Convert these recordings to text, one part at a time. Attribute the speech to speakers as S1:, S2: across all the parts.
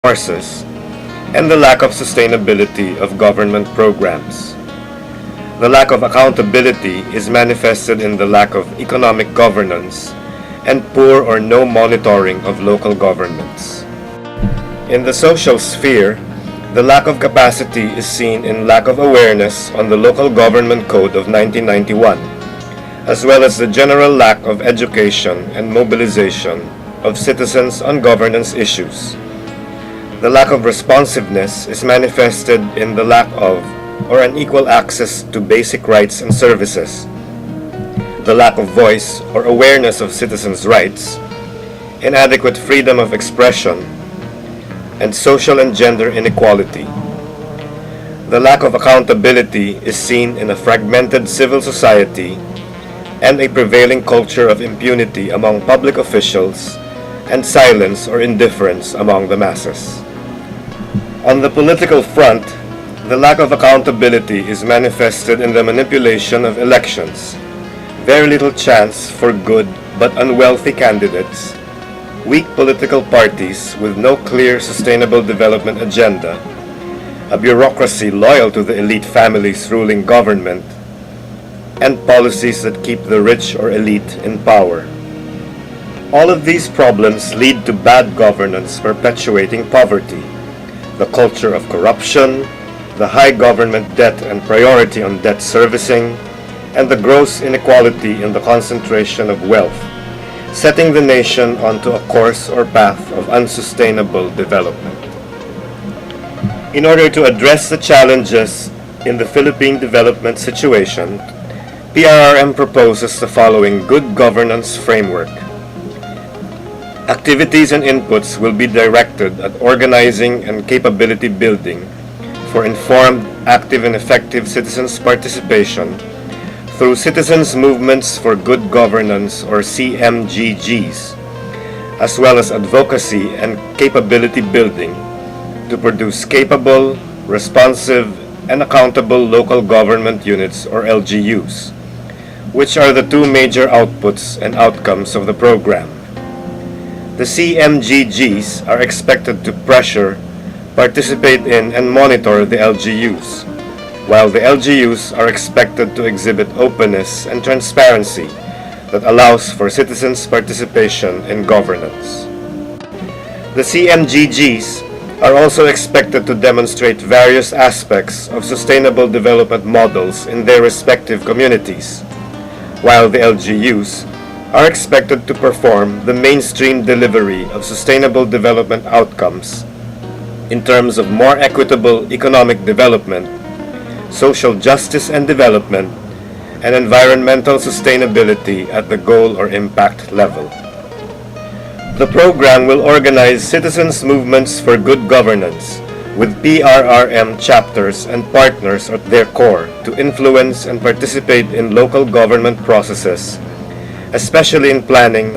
S1: resources, and the lack of sustainability of government programs. The lack of accountability is manifested in the lack of economic governance and poor or no monitoring of local governments. In the social sphere, the lack of capacity is seen in lack of awareness on the Local Government Code of 1991, as well as the general lack of education and mobilization of citizens on governance issues. The lack of responsiveness is manifested in the lack of or unequal access to basic rights and services, the lack of voice or awareness of citizens' rights, inadequate freedom of expression, and social and gender inequality. The lack of accountability is seen in a fragmented civil society and a prevailing culture of impunity among public officials and silence or indifference among the masses. On the political front, the lack of accountability is manifested in the manipulation of elections, very little chance for good but unwealthy candidates, weak political parties with no clear sustainable development agenda, a bureaucracy loyal to the elite families ruling government, and policies that keep the rich or elite in power. All of these problems lead to bad governance perpetuating poverty, the culture of corruption, the high government debt and priority on debt servicing, and the gross inequality in the concentration of wealth, setting the nation onto a course or path of unsustainable development. In order to address the challenges in the Philippine development situation, PRRM proposes the following good governance framework. Activities and inputs will be directed at organizing and capability building for informed, active, and effective citizens' participation through Citizens Movements for Good Governance or CMGGs, as well as advocacy and capability building to produce capable, responsive, and accountable local government units or LGUs, which are the two major outputs and outcomes of the program. The CMGGs are expected to pressure, participate in, and monitor the LGUs, while the LGUs are expected to exhibit openness and transparency that allows for citizens' participation in governance. The CMGGs are also expected to demonstrate various aspects of sustainable development models in their respective communities, while the LGUs are expected to perform the mainstream delivery of sustainable development outcomes in terms of more equitable economic development, social justice and development, and environmental sustainability at the goal or impact level. The program will organize citizens' movements for good governance with PRRM chapters and partners at their core to influence and participate in local government processes, especially in planning,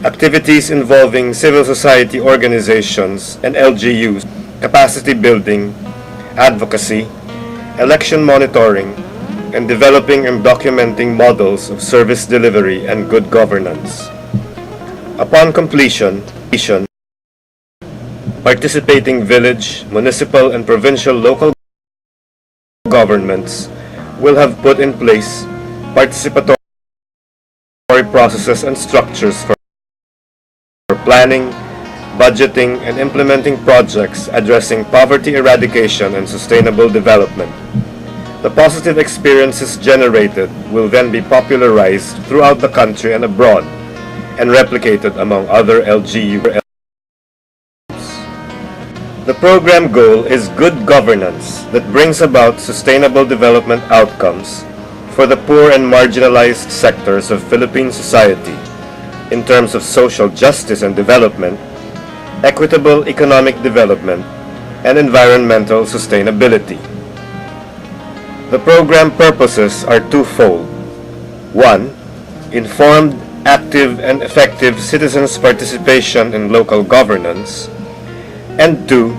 S1: activities involving civil society organizations and LGUs, capacity building, advocacy, election monitoring, and developing and documenting models of service delivery and good governance. Upon completion, participating village, municipal, and provincial local governments will have put in place participatory processes and structures for planning, budgeting, and implementing projects addressing poverty eradication and sustainable development. The positive experiences generated will then be popularized throughout the country and abroad and replicated among other LGUs. The program goal is good governance that brings about sustainable development outcomes for the poor and marginalized sectors of Philippine society in terms of social justice and development, equitable economic development, and environmental sustainability. The program purposes are twofold. 1. Informed, active, and effective citizens' participation in local governance. And 2.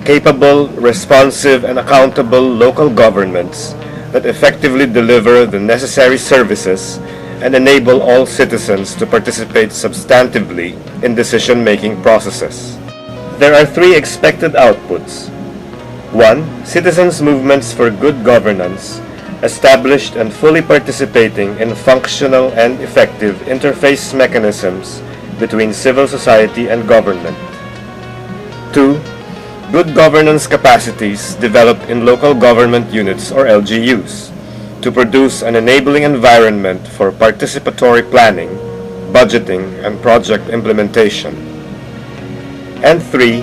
S1: Capable, responsive, and accountable local governments that effectively deliver the necessary services and enable all citizens to participate substantively in decision-making processes. There are three expected outputs. 1. Citizens' movements for good governance, established and fully participating in functional and effective interface mechanisms between civil society and government. 2. Good governance capacities developed in local government units or LGUs to produce an enabling environment for participatory planning, budgeting, and project implementation. And 3.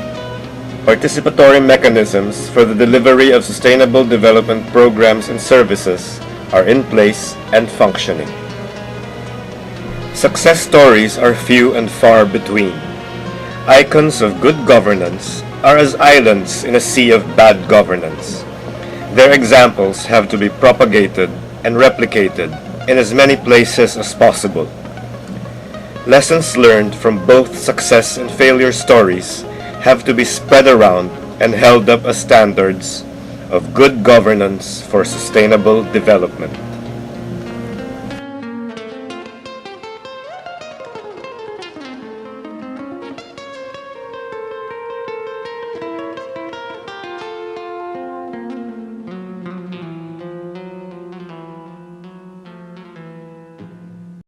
S1: Participatory mechanisms for the delivery of sustainable development programs and services are in place and functioning. Success stories are few and far between. Icons of good governance are as islands in a sea of bad governance. Their examples have to be propagated and replicated in as many places as possible. Lessons learned from both success and failure stories have to be spread around and held up as standards of good governance for sustainable development.